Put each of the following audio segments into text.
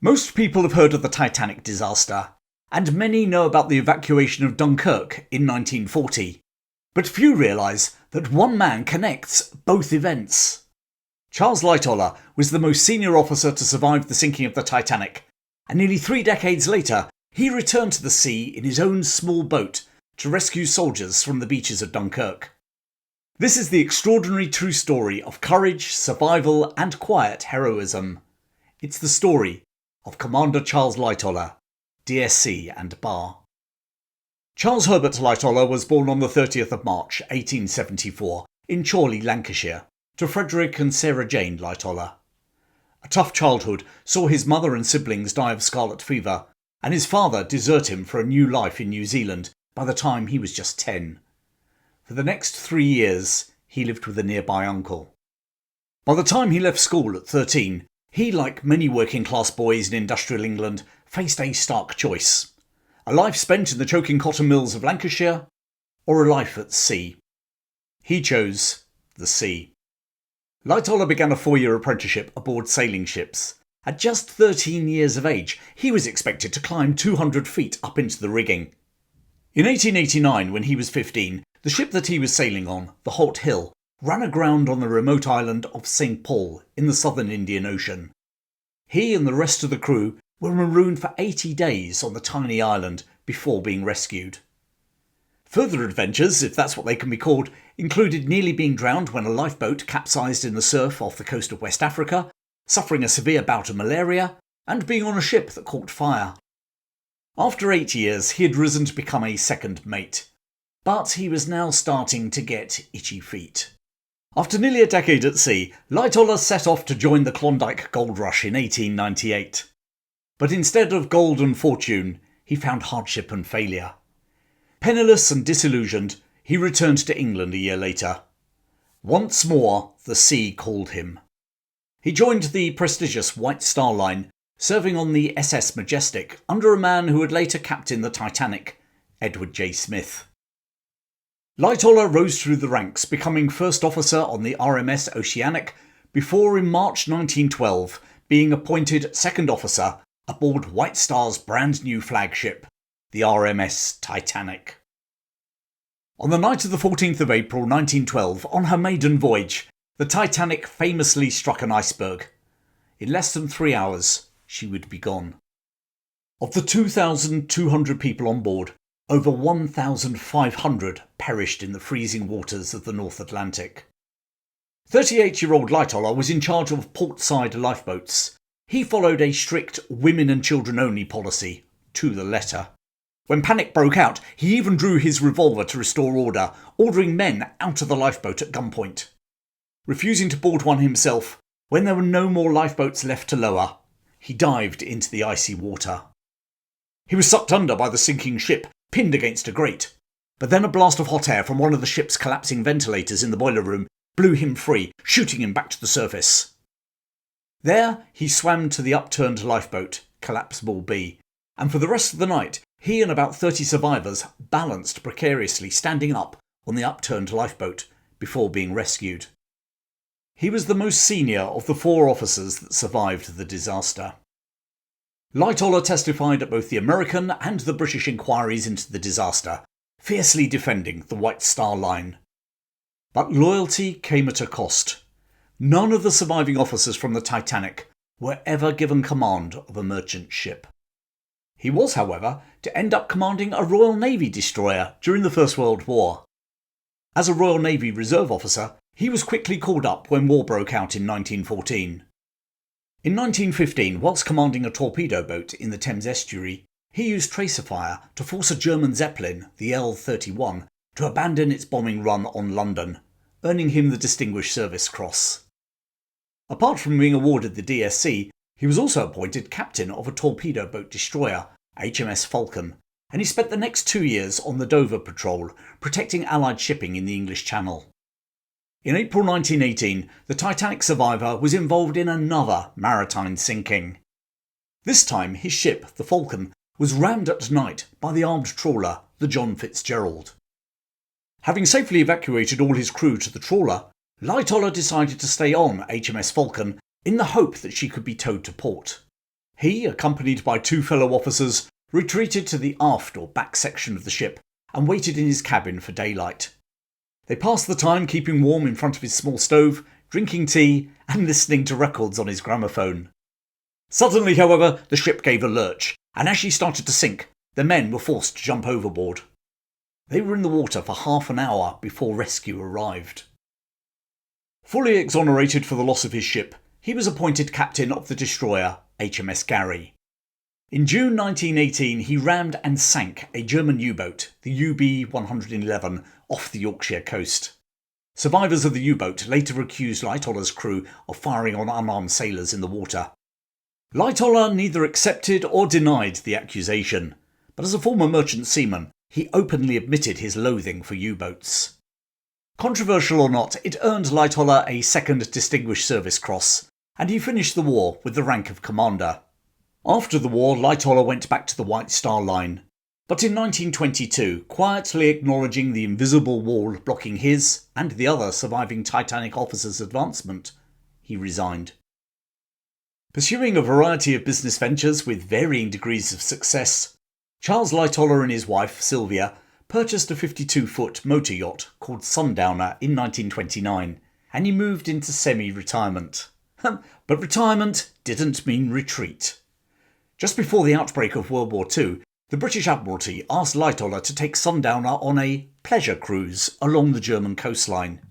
Most people have heard of the Titanic disaster, and many know about the evacuation of Dunkirk in 1940. But few realise that one man connects both events. Charles Lightoller was the most senior officer to survive the sinking of the Titanic, and nearly 3 decades later, he returned to the sea in his own small boat to rescue soldiers from the beaches of Dunkirk. This is the extraordinary true story of courage, survival, and quiet heroism. It's the story of Commander Charles Lightoller, DSC and Bar. Charles Herbert Lightoller was born on the 30th of March 1874 in Chorley, Lancashire, to Frederick and Sarah Jane Lightoller. A tough childhood saw his mother and siblings die of scarlet fever, and his father desert him for a new life in New Zealand by the time he was just 10. For the next 3 years, he lived with a nearby uncle. By the time he left school at 13, he, like many working-class boys in industrial England, faced a stark choice. A life spent in the choking cotton mills of Lancashire, or a life at sea. He chose the sea. Lightoller began a 4-year apprenticeship aboard sailing ships. At just 13 years of age, he was expected to climb 200 feet up into the rigging. In 1889, when he was 15, the ship that he was sailing on, the Holt Hill, ran aground on the remote island of St. Paul in the southern Indian Ocean. He and the rest of the crew were marooned for 80 days on the tiny island before being rescued. Further adventures, if that's what they can be called, included nearly being drowned when a lifeboat capsized in the surf off the coast of West Africa, suffering a severe bout of malaria, and being on a ship that caught fire. After 8 years, he had risen to become a second mate, but he was now starting to get itchy feet. After nearly a decade at sea, Lightoller set off to join the Klondike Gold Rush in 1898. But instead of gold and fortune, he found hardship and failure. Penniless and disillusioned, he returned to England a year later. Once more, the sea called him. He joined the prestigious White Star Line, serving on the SS Majestic under a man who would later captain the Titanic, Edward J. Smith. Lightoller rose through the ranks, becoming first officer on the RMS Oceanic before in March 1912 being appointed second officer aboard White Star's brand new flagship, the RMS Titanic. On the night of the 14th of April 1912, on her maiden voyage, the Titanic famously struck an iceberg. In less than 3 hours, she would be gone. Of the 2,200 people on board, over 1,500 perished in the freezing waters of the North Atlantic. 38-year-old Lightoller was in charge of portside lifeboats. He followed a strict women and children only policy, to the letter. When panic broke out, he even drew his revolver to restore order, ordering men out of the lifeboat at gunpoint. Refusing to board one himself, when there were no more lifeboats left to lower, he dived into the icy water. He was sucked under by the sinking ship, pinned against a grate, but then a blast of hot air from one of the ship's collapsing ventilators in the boiler room blew him free, shooting him back to the surface. There he swam to the upturned lifeboat, Collapsible B, and for the rest of the night he and about 30 survivors balanced precariously standing up on the upturned lifeboat before being rescued. He was the most senior of the 4 officers that survived the disaster. Lightoller testified at both the American and the British inquiries into the disaster, fiercely defending the White Star Line. But loyalty came at a cost. None of the surviving officers from the Titanic were ever given command of a merchant ship. He was, however, to end up commanding a Royal Navy destroyer during the First World War. As a Royal Navy Reserve officer, he was quickly called up when war broke out in 1914. In 1915, whilst commanding a torpedo boat in the Thames estuary, he used tracer fire to force a German Zeppelin, the L-31, to abandon its bombing run on London, earning him the Distinguished Service Cross. Apart from being awarded the DSC, he was also appointed captain of a torpedo boat destroyer, HMS Falcon, and he spent the next 2 years on the Dover Patrol, protecting Allied shipping in the English Channel. In April 1918, the Titanic survivor was involved in another maritime sinking. This time his ship, the Falcon, was rammed at night by the armed trawler, the John Fitzgerald. Having safely evacuated all his crew to the trawler, Lightoller decided to stay on HMS Falcon in the hope that she could be towed to port. He, accompanied by 2 fellow officers, retreated to the aft or back section of the ship and waited in his cabin for daylight. They passed the time keeping warm in front of his small stove, drinking tea and listening to records on his gramophone. Suddenly, however, the ship gave a lurch, and as she started to sink, the men were forced to jump overboard. They were in the water for half an hour before rescue arrived. Fully exonerated for the loss of his ship, he was appointed captain of the destroyer HMS Gary. In June 1918 he rammed and sank a German U-boat, the UB-111, off the Yorkshire coast. Survivors of the U-boat later accused Lightoller's crew of firing on unarmed sailors in the water. Lightoller neither accepted or denied the accusation, but as a former merchant seaman, he openly admitted his loathing for U-boats. Controversial or not, it earned Lightoller a second Distinguished Service Cross, and he finished the war with the rank of commander. After the war, Lightoller went back to the White Star Line, but in 1922, quietly acknowledging the invisible wall blocking his and the other surviving Titanic officers' advancement, he resigned. Pursuing a variety of business ventures with varying degrees of success, Charles Lightoller and his wife, Sylvia, purchased a 52-foot motor yacht called Sundowner in 1929, and he moved into semi-retirement. But retirement didn't mean retreat. Just before the outbreak of World War II, the British Admiralty asked Lightoller to take Sundowner on a pleasure cruise along the German coastline.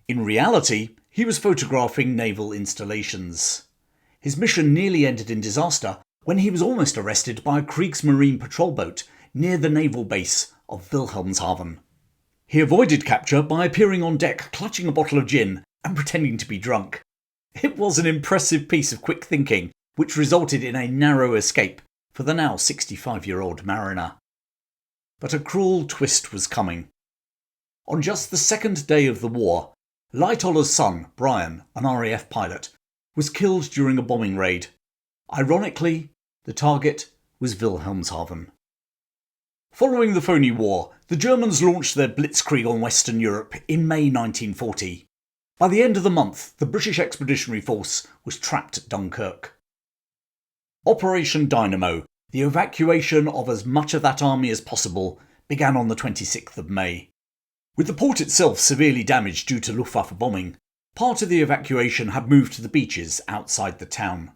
In reality, he was photographing naval installations. His mission nearly ended in disaster when he was almost arrested by a Kriegsmarine patrol boat near the naval base of Wilhelmshaven. He avoided capture by appearing on deck clutching a bottle of gin and pretending to be drunk. It was an impressive piece of quick thinking, which resulted in a narrow escape for the now 65-year-old mariner. But a cruel twist was coming. On just the second day of the war, Lightoller's son, Brian, an RAF pilot, was killed during a bombing raid. Ironically, the target was Wilhelmshaven. Following the phony war, the Germans launched their blitzkrieg on Western Europe in May 1940. By the end of the month, the British Expeditionary Force was trapped at Dunkirk. Operation Dynamo, the evacuation of as much of that army as possible, began on the 26th of May. With the port itself severely damaged due to Luftwaffe bombing, part of the evacuation had moved to the beaches outside the town.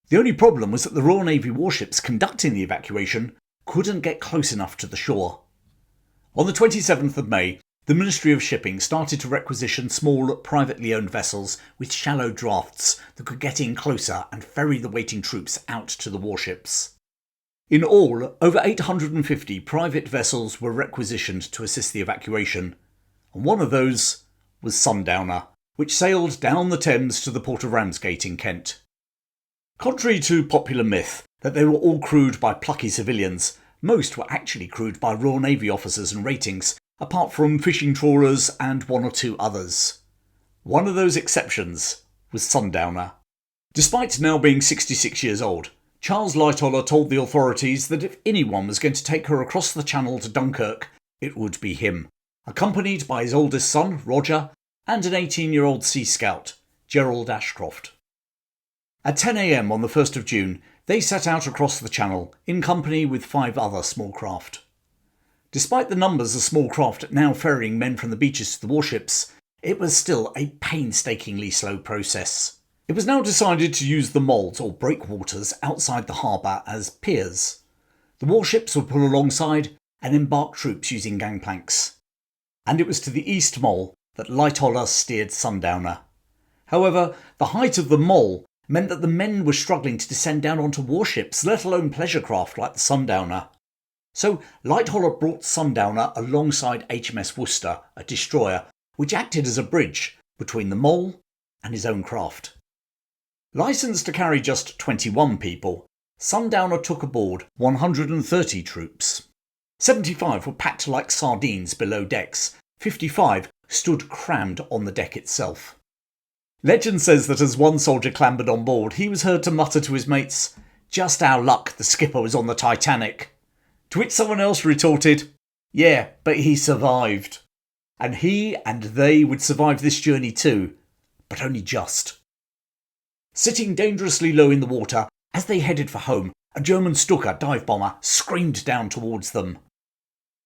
The only problem was that the Royal Navy warships conducting the evacuation couldn't get close enough to the shore. On the 27th of May, the Ministry of Shipping started to requisition small, privately owned vessels with shallow drafts that could get in closer and ferry the waiting troops out to the warships. In all, over 850 private vessels were requisitioned to assist the evacuation, and one of those was Sundowner, which sailed down the Thames to the port of Ramsgate in Kent. Contrary to popular myth that they were all crewed by plucky civilians, most were actually crewed by Royal Navy officers and ratings, apart from fishing trawlers and one or two others. One of those exceptions was Sundowner. Despite now being 66 years old, Charles Lightoller told the authorities that if anyone was going to take her across the channel to Dunkirk, it would be him, accompanied by his oldest son, Roger, and an 18-year-old Sea Scout, Gerald Ashcroft. At 10 a.m. on the 1st of June, they set out across the channel, in company with 5 other small craft. Despite the numbers of small craft now ferrying men from the beaches to the warships, it was still a painstakingly slow process. It was now decided to use the moles or breakwaters outside the harbour as piers. The warships would pull alongside and embark troops using gangplanks. And it was to the east mole that Lightoller steered Sundowner. However, the height of the mole meant that the men were struggling to descend down onto warships, let alone pleasure craft like the Sundowner. So Lightoller brought Sundowner alongside HMS Worcester, a destroyer, which acted as a bridge between the mole and his own craft. Licensed to carry just 21 people, Sundowner took aboard 130 troops. 75 were packed like sardines below decks, 55 stood crammed on the deck itself. Legend says that as one soldier clambered on board, he was heard to mutter to his mates, "Just our luck the skipper was on the Titanic." To which someone else retorted, "Yeah, but he survived." And he and they would survive this journey too, but only just. Sitting dangerously low in the water As they headed for home, a German Stuka dive bomber screamed down towards them.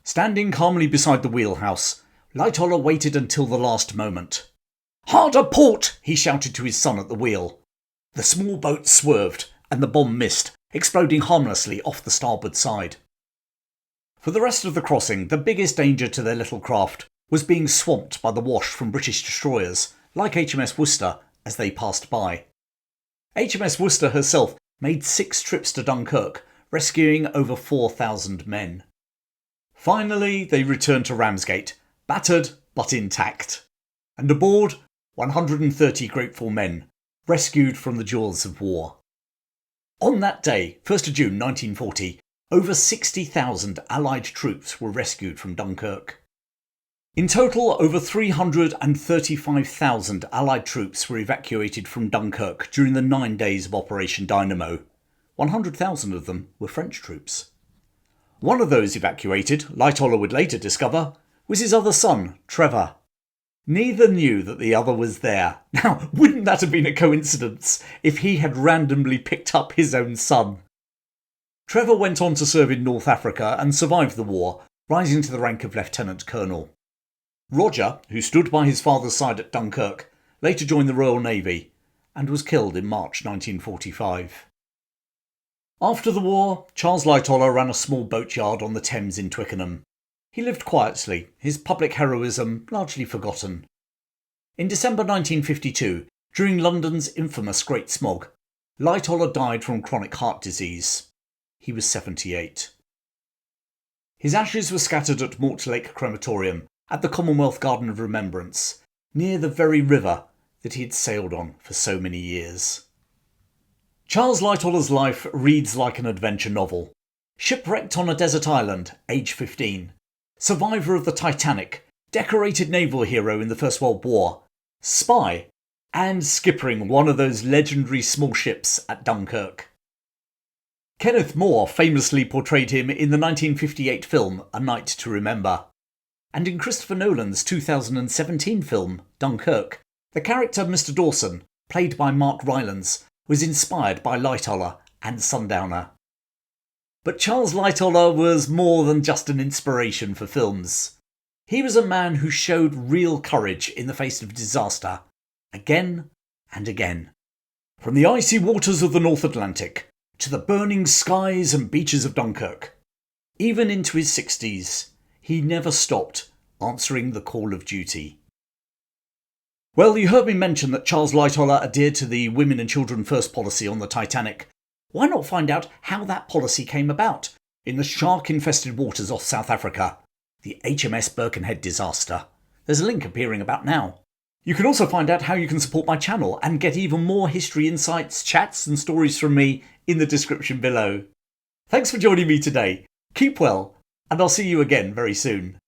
Standing calmly beside the wheelhouse, Lightoller waited until the last moment. "Harder port!" he shouted to his son at the wheel. The small boat swerved, and the bomb missed, exploding harmlessly off the starboard side. For the rest of the crossing, the biggest danger to their little craft was being swamped by the wash from British destroyers, like HMS Worcester, as they passed by. HMS Worcester herself made 6 trips to Dunkirk, rescuing over 4,000 men. Finally, they returned to Ramsgate, battered but intact. And aboard, 130 grateful men, rescued from the jaws of war. On that day, 1st of June 1940, over 60,000 Allied troops were rescued from Dunkirk. In total, over 335,000 Allied troops were evacuated from Dunkirk during the 9 days of Operation Dynamo. 100,000 of them were French troops. One of those evacuated, Lightoller would later discover, was his other son, Trevor. Neither knew that the other was there. Now, wouldn't that have been a coincidence if he had randomly picked up his own son? Trevor went on to serve in North Africa and survived the war, rising to the rank of Lieutenant Colonel. Roger, who stood by his father's side at Dunkirk, later joined the Royal Navy and was killed in March 1945. After the war, Charles Lightoller ran a small boatyard on the Thames in Twickenham. He lived quietly, his public heroism largely forgotten. In December 1952, during London's infamous Great Smog, Lightoller died from chronic heart disease. He was 78. His ashes were scattered at Mortlake Crematorium at the Commonwealth Garden of Remembrance, near the very river that he had sailed on for so many years. Charles Lightoller's life reads like an adventure novel. Shipwrecked on a desert island, age 15. Survivor of the Titanic, decorated naval hero in the First World War, spy, and skippering one of those legendary small ships at Dunkirk. Kenneth More famously portrayed him in the 1958 film A Night to Remember. And in Christopher Nolan's 2017 film Dunkirk, the character Mr. Dawson, played by Mark Rylance, was inspired by Lightoller and Sundowner. But Charles Lightoller was more than just an inspiration for films. He was a man who showed real courage in the face of disaster, again and again. From the icy waters of the North Atlantic to the burning skies and beaches of Dunkirk. Even into his 60s, he never stopped answering the call of duty. Well, you heard me mention that Charles Lightoller adhered to the Women and Children First policy on the Titanic. Why not find out how that policy came about in the shark-infested waters off South Africa, the HMS Birkenhead disaster? There's a link appearing about now. You can also find out how you can support my channel and get even more history insights, chats and stories from me in the description below. Thanks for joining me today. Keep well, and I'll see you again very soon.